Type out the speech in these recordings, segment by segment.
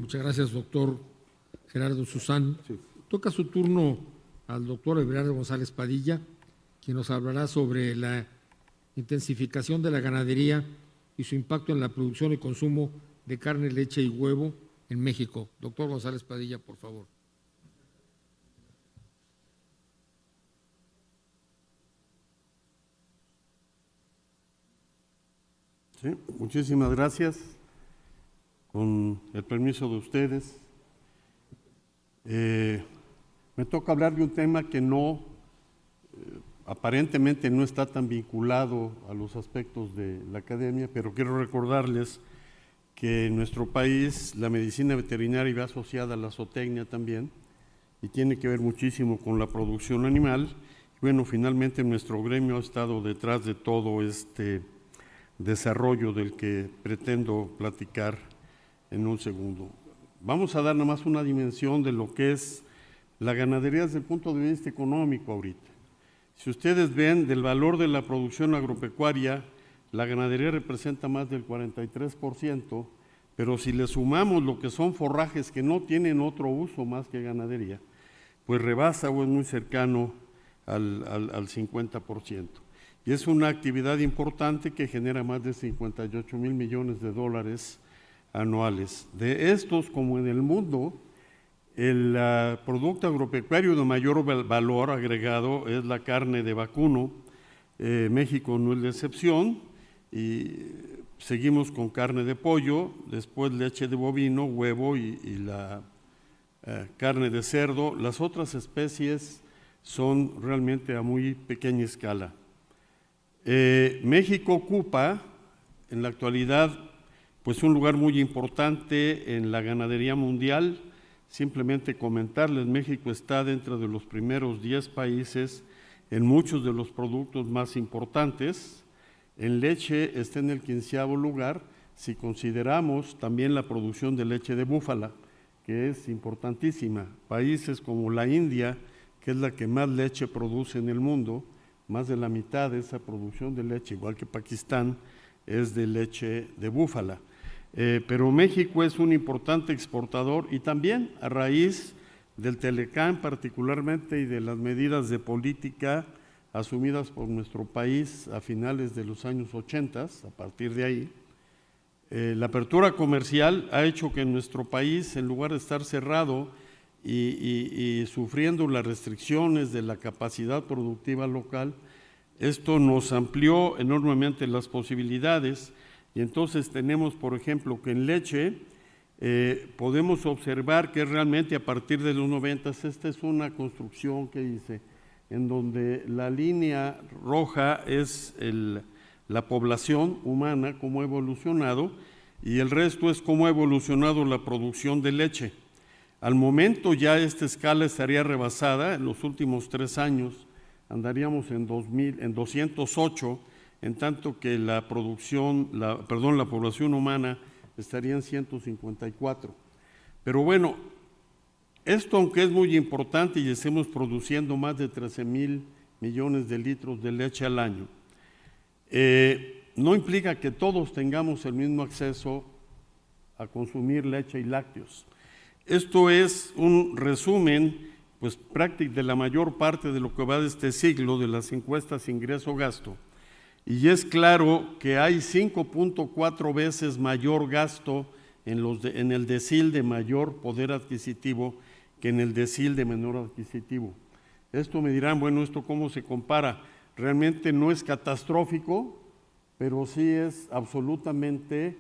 Muchas gracias, doctor Gerardo Susán. Sí. Toca su turno al doctor Everardo González Padilla, quien nos hablará sobre la intensificación de la ganadería y su impacto en la producción y consumo de carne, leche y huevo en México. Doctor González Padilla, por favor. Sí, muchísimas gracias. Con el permiso de ustedes, me toca hablar de un tema que aparentemente no está tan vinculado a los aspectos de la academia, pero quiero recordarles que en nuestro país la medicina veterinaria va asociada a la zootecnia también y tiene que ver muchísimo con la producción animal. Bueno, finalmente nuestro gremio ha estado detrás de todo este desarrollo del que pretendo platicar en un segundo. Vamos a dar nada más una dimensión de lo que es la ganadería desde el punto de vista económico ahorita. Si ustedes ven del valor de la producción agropecuaria, la ganadería representa más del 43%, pero si le sumamos lo que son forrajes que no tienen otro uso más que ganadería, pues rebasa o es muy cercano al 50%. Y es una actividad importante que genera más de 58 mil millones de dólares anuales. De estos, como en el mundo, el producto agropecuario de mayor valor agregado es la carne de vacuno. México no es la excepción, y seguimos con carne de pollo, después leche de bovino, huevo y la carne de cerdo. Las otras especies son realmente a muy pequeña escala. México ocupa en la actualidad pues un lugar muy importante en la ganadería mundial. Simplemente comentarles, México está dentro de los primeros 10 países en muchos de los productos más importantes. En leche está en el 15º lugar, si consideramos también la producción de leche de búfala, que es importantísima. Países como la India, que es la que más leche produce en el mundo, más de la mitad de esa producción de leche, igual que Pakistán, es de leche de búfala. Pero México es un importante exportador y también a raíz del Telecán particularmente y de las medidas de política asumidas por nuestro país a finales de los años 80, a partir de ahí, la apertura comercial ha hecho que en nuestro país, en lugar de estar cerrado y sufriendo las restricciones de la capacidad productiva local, esto nos amplió enormemente las posibilidades. Y entonces tenemos, por ejemplo, que en leche podemos observar que realmente a partir de los 90, esta es una construcción que hice, en donde la línea roja es la población humana, cómo ha evolucionado, y el resto es cómo ha evolucionado la producción de leche. Al momento ya esta escala estaría rebasada, en los últimos 3 años andaríamos en 208, en tanto que la población humana estaría en 154. Pero bueno, esto aunque es muy importante y estemos produciendo más de 13 mil millones de litros de leche al año, no implica que todos tengamos el mismo acceso a consumir leche y lácteos. Esto es un resumen pues práctico de la mayor parte de lo que va de este siglo de las encuestas ingreso-gasto. Y es claro que hay 5.4 veces mayor gasto en el decil de mayor poder adquisitivo que en el decil de menor adquisitivo. Esto me dirán, bueno, ¿esto cómo se compara? Realmente no es catastrófico, pero sí es absolutamente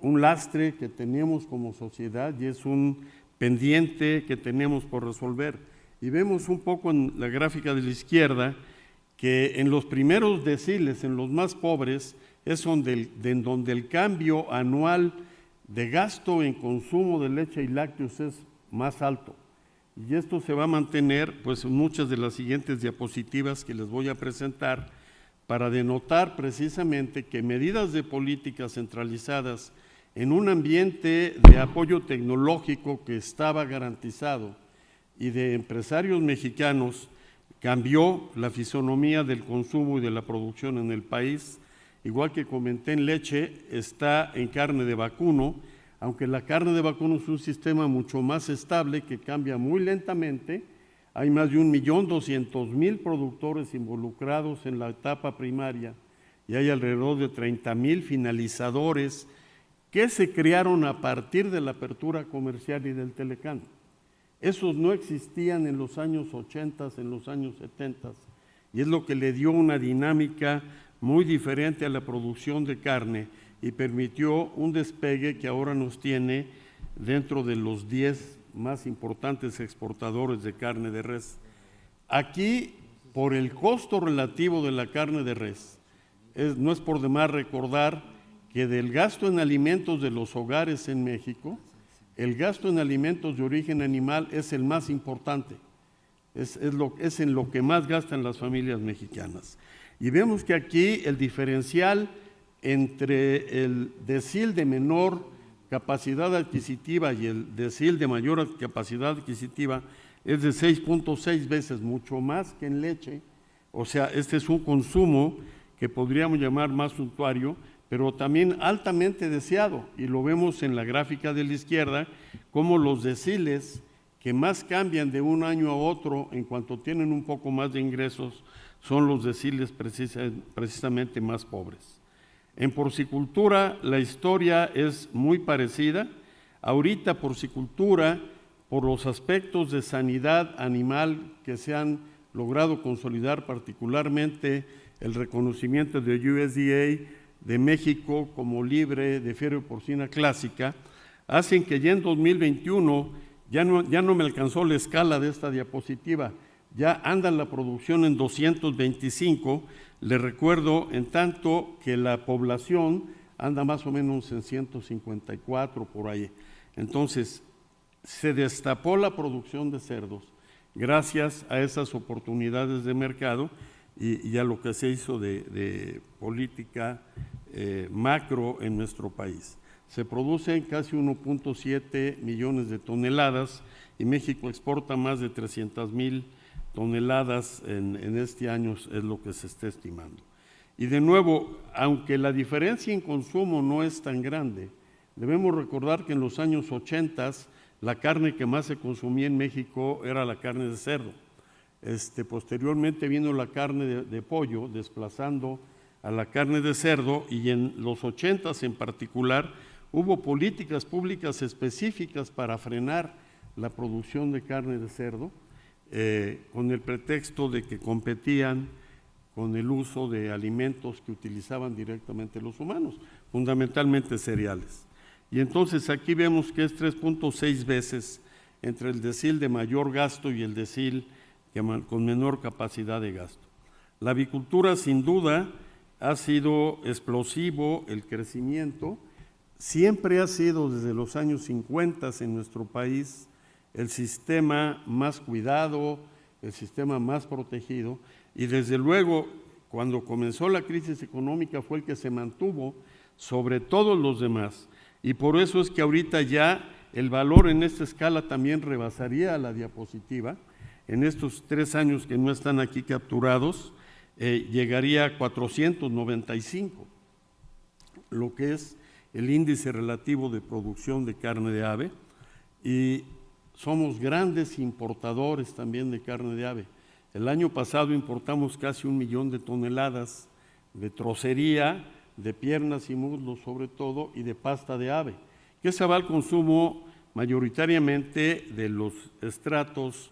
un lastre que tenemos como sociedad y es un pendiente que tenemos por resolver. Y vemos un poco en la gráfica de la izquierda que en los primeros deciles, en los más pobres, es en donde el cambio anual de gasto en consumo de leche y lácteos es más alto. Y esto se va a mantener pues, en muchas de las siguientes diapositivas que les voy a presentar para denotar precisamente que medidas de políticas centralizadas en un ambiente de apoyo tecnológico que estaba garantizado y de empresarios mexicanos cambió la fisonomía del consumo y de la producción en el país. Igual que comenté en leche, está en carne de vacuno. aunque la carne de vacuno es un sistema mucho más estable que cambia muy lentamente, hay más de 1.200.000 productores involucrados en la etapa primaria y hay alrededor de 30.000 finalizadores que se crearon a partir de la apertura comercial y del Telecán. Esos no existían en los años 80, en los años 70, y es lo que le dio una dinámica muy diferente a la producción de carne y permitió un despegue que ahora nos tiene dentro de los 10 más importantes exportadores de carne de res. Aquí, por el costo relativo de la carne de res, no es por demás recordar que del gasto en alimentos de los hogares en México, el gasto en alimentos de origen animal es el más importante, es en lo que más gastan las familias mexicanas. Y vemos que aquí el diferencial entre el decil de menor capacidad adquisitiva y el decil de mayor capacidad adquisitiva es de 6.6 veces, mucho más que en leche. O sea, este es un consumo que podríamos llamar más suntuario, pero también altamente deseado, y lo vemos en la gráfica de la izquierda, como los deciles que más cambian de un año a otro en cuanto tienen un poco más de ingresos son los deciles precisamente más pobres. En porcicultura la historia es muy parecida. Ahorita porcicultura, por los aspectos de sanidad animal que se han logrado consolidar, particularmente el reconocimiento de USDA de México como libre de fiebre porcina clásica, hacen que ya en 2021, ya no me alcanzó la escala de esta diapositiva, ya anda la producción en 225, le recuerdo en tanto que la población anda más o menos en 154 por ahí. Entonces, se destapó la producción de cerdos gracias a esas oportunidades de mercado y a lo que se hizo de política macro en nuestro país. Se producen casi 1.7 millones de toneladas y México exporta más de 300.000 toneladas en este año, es lo que se está estimando. Y de nuevo, aunque la diferencia en consumo no es tan grande, debemos recordar que en los años 80 la carne que más se consumía en México era la carne de cerdo. Posteriormente vino la carne de pollo desplazando a la carne de cerdo, y en los 80 en particular hubo políticas públicas específicas para frenar la producción de carne de cerdo, con el pretexto de que competían con el uso de alimentos que utilizaban directamente los humanos, fundamentalmente cereales. Y entonces aquí vemos que es 3.6 veces entre el decil de mayor gasto y el decil con menor capacidad de gasto. La avicultura sin duda ha sido explosivo el crecimiento, siempre ha sido desde los años 50 en nuestro país el sistema más cuidado, el sistema más protegido, y desde luego cuando comenzó la crisis económica fue el que se mantuvo sobre todos los demás, y por eso es que ahorita ya el valor en esta escala también rebasaría a la diapositiva. En estos 3 años que no están aquí capturados, llegaría a 495, lo que es el índice relativo de producción de carne de ave, y somos grandes importadores también de carne de ave. El año pasado importamos casi 1 millón de toneladas de trocería, de piernas y muslos sobre todo, y de pasta de ave, que se va al consumo mayoritariamente de los estratos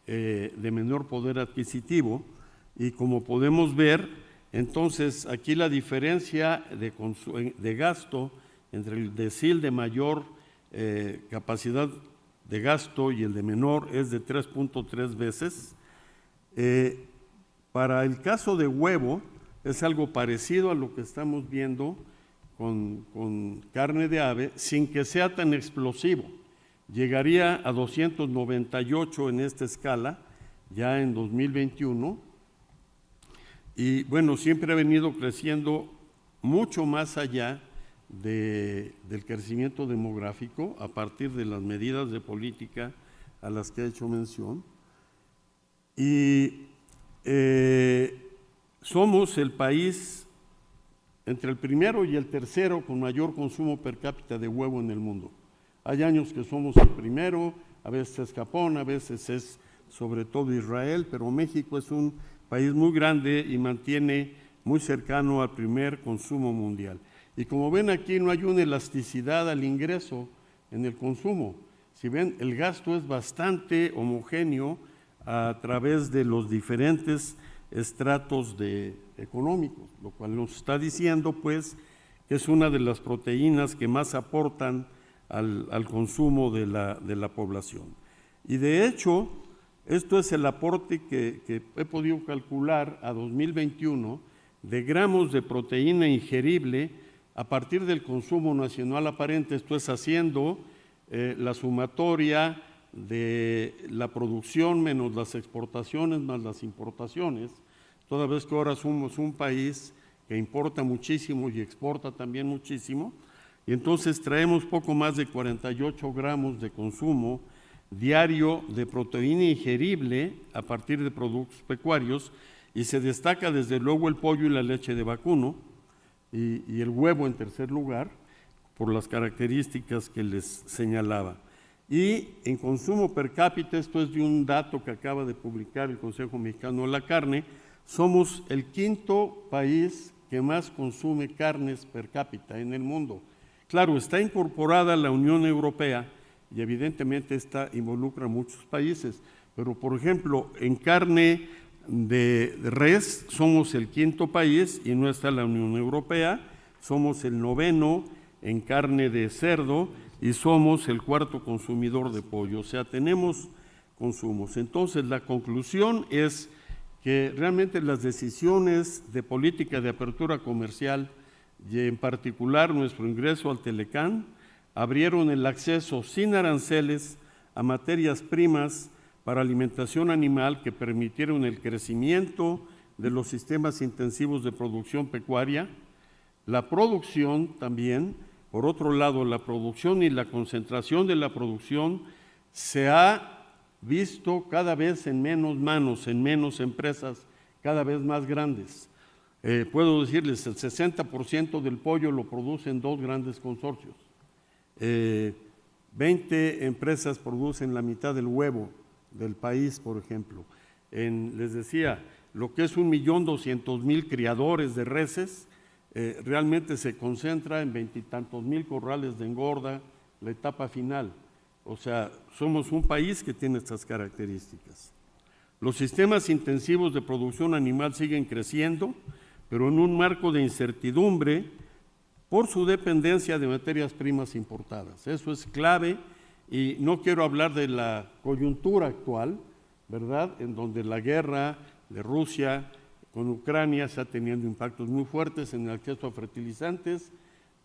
de menor poder adquisitivo. Y como podemos ver, entonces aquí la diferencia de gasto entre el decil de mayor capacidad de gasto y el de menor es de 3.3 veces. Para el caso de huevo es algo parecido a lo que estamos viendo con carne de ave, sin que sea tan explosivo. Llegaría a 298 en esta escala, ya en 2021, y bueno, siempre ha venido creciendo mucho más allá del crecimiento demográfico a partir de las medidas de política a las que he hecho mención. Y somos el país entre el primero y el tercero con mayor consumo per cápita de huevo en el mundo. Hay años que somos el primero, a veces es Japón, a veces es sobre todo Israel, pero México es un país muy grande y mantiene muy cercano al primer consumo mundial. Y como ven aquí, no hay una elasticidad al ingreso en el consumo. Si ven, el gasto es bastante homogéneo a través de los diferentes estratos económicos, lo cual nos está diciendo pues que es una de las proteínas que más aportan al consumo de la población. Y de hecho, esto es el aporte que he podido calcular a 2021 de gramos de proteína ingerible a partir del consumo nacional aparente. Esto es haciendo la sumatoria de la producción menos las exportaciones más las importaciones, toda vez que ahora somos un país que importa muchísimo y exporta también muchísimo, y entonces traemos poco más de 48 gramos de consumo diario de proteína ingerible a partir de productos pecuarios, y se destaca desde luego el pollo y la leche de vacuno, y el huevo en tercer lugar, por las características que les señalaba. Y en consumo per cápita, esto es de un dato que acaba de publicar el Consejo Mexicano de la Carne, somos el quinto país que más consume carnes per cápita en el mundo. Claro, está incorporada a la Unión Europea y evidentemente esta involucra a muchos países, pero por ejemplo, en carne de res somos el quinto país y no está la Unión Europea, somos el noveno en carne de cerdo y somos el cuarto consumidor de pollo, o sea, tenemos consumos. Entonces, la conclusión es que realmente las decisiones de política de apertura comercial y en particular nuestro ingreso al Telecán abrieron el acceso sin aranceles a materias primas para alimentación animal que permitieron el crecimiento de los sistemas intensivos de producción pecuaria, la producción también. Por otro lado, la producción y la concentración de la producción se ha visto cada vez en menos manos, en menos empresas, cada vez más grandes. Puedo decirles, el 60% del pollo lo producen 2 grandes consorcios. 20 empresas producen la mitad del huevo del país, por ejemplo. Les decía, lo que es 1.200.000 criadores de reses, realmente se concentra en 20 y tantos mil corrales de engorda, la etapa final. O sea, somos un país que tiene estas características. Los sistemas intensivos de producción animal siguen creciendo, pero en un marco de incertidumbre por su dependencia de materias primas importadas. Eso es clave y no quiero hablar de la coyuntura actual, ¿verdad?, en donde la guerra de Rusia con Ucrania está teniendo impactos muy fuertes en el acceso a fertilizantes,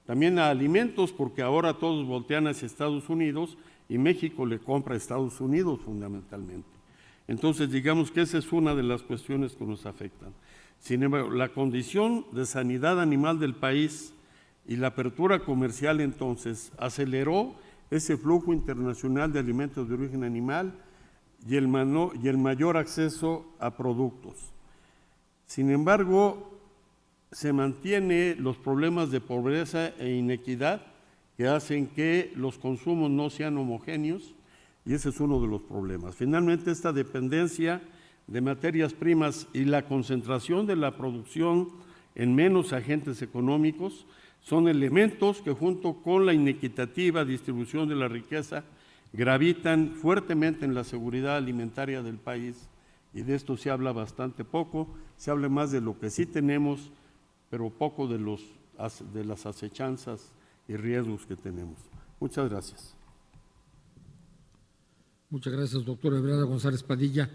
también a alimentos, porque ahora todos voltean hacia Estados Unidos y México le compra a Estados Unidos fundamentalmente. Entonces, digamos que esa es una de las cuestiones que nos afectan. Sin embargo, la condición de sanidad animal del país y la apertura comercial entonces aceleró ese flujo internacional de alimentos de origen animal y el mayor acceso a productos. Sin embargo, se mantienen los problemas de pobreza e inequidad que hacen que los consumos no sean homogéneos y ese es uno de los problemas. Finalmente, esta dependencia de materias primas y la concentración de la producción en menos agentes económicos son elementos que junto con la inequitativa distribución de la riqueza gravitan fuertemente en la seguridad alimentaria del país. Y de esto se habla bastante poco, se habla más de lo que sí tenemos, pero poco de las acechanzas y riesgos que tenemos. Muchas gracias. Muchas gracias, doctor Everardo González Padilla.